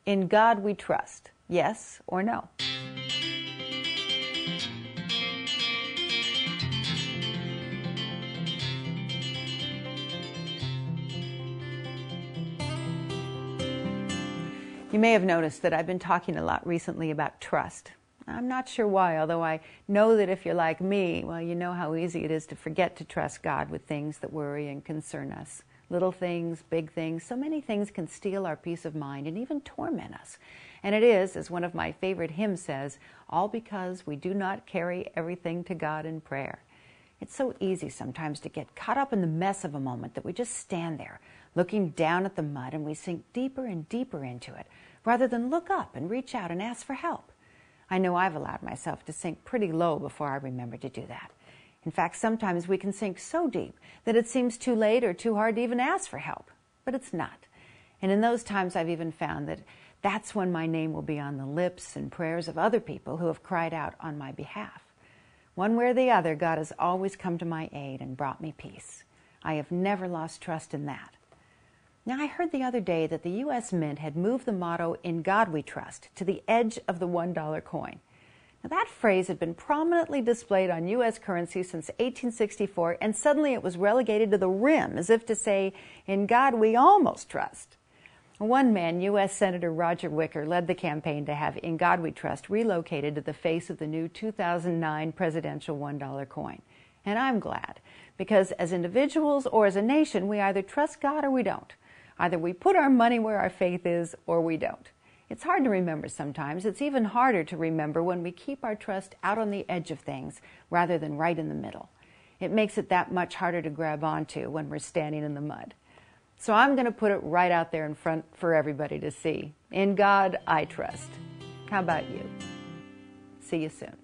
In God we trust. Yes or no? You may have noticed that I've been talking a lot recently about trust. I'm not sure why, although I know that if you're like me, well, you know how easy it is to forget to trust God with things that worry and concern us. Little things, big things, so many things can steal our peace of mind and even torment us. And it is, as one of my favorite hymns says, all because we do not carry everything to God in prayer. It's so easy sometimes to get caught up in the mess of a moment that we just stand there, looking down at the mud, and we sink deeper and deeper into it, rather than look up and reach out and ask for help. I know I've allowed myself to sink pretty low before I remember to do that. In fact, sometimes we can sink so deep that it seems too late or too hard to even ask for help. But it's not. And in those times, I've even found that that's when my name will be on the lips and prayers of other people who have cried out on my behalf. One way or the other, God has always come to my aid and brought me peace. I have never lost trust in that. Now, I heard the other day that the U.S. Mint had moved the motto, "In God We Trust," to the edge of the $1 coin. Now, that phrase had been prominently displayed on U.S. currency since 1864, and suddenly it was relegated to the rim, as if to say, "In God we almost trust." One man, U.S. Senator Roger Wicker, led the campaign to have "In God We Trust" relocated to the face of the new 2009 presidential $1 coin. And I'm glad, because as individuals or as a nation, we either trust God or we don't. Either we put our money where our faith is or we don't. It's hard to remember sometimes. It's even harder to remember when we keep our trust out on the edge of things rather than right in the middle. It makes it that much harder to grab onto when we're standing in the mud. So I'm going to put it right out there in front for everybody to see. In God, I trust. How about you? See you soon.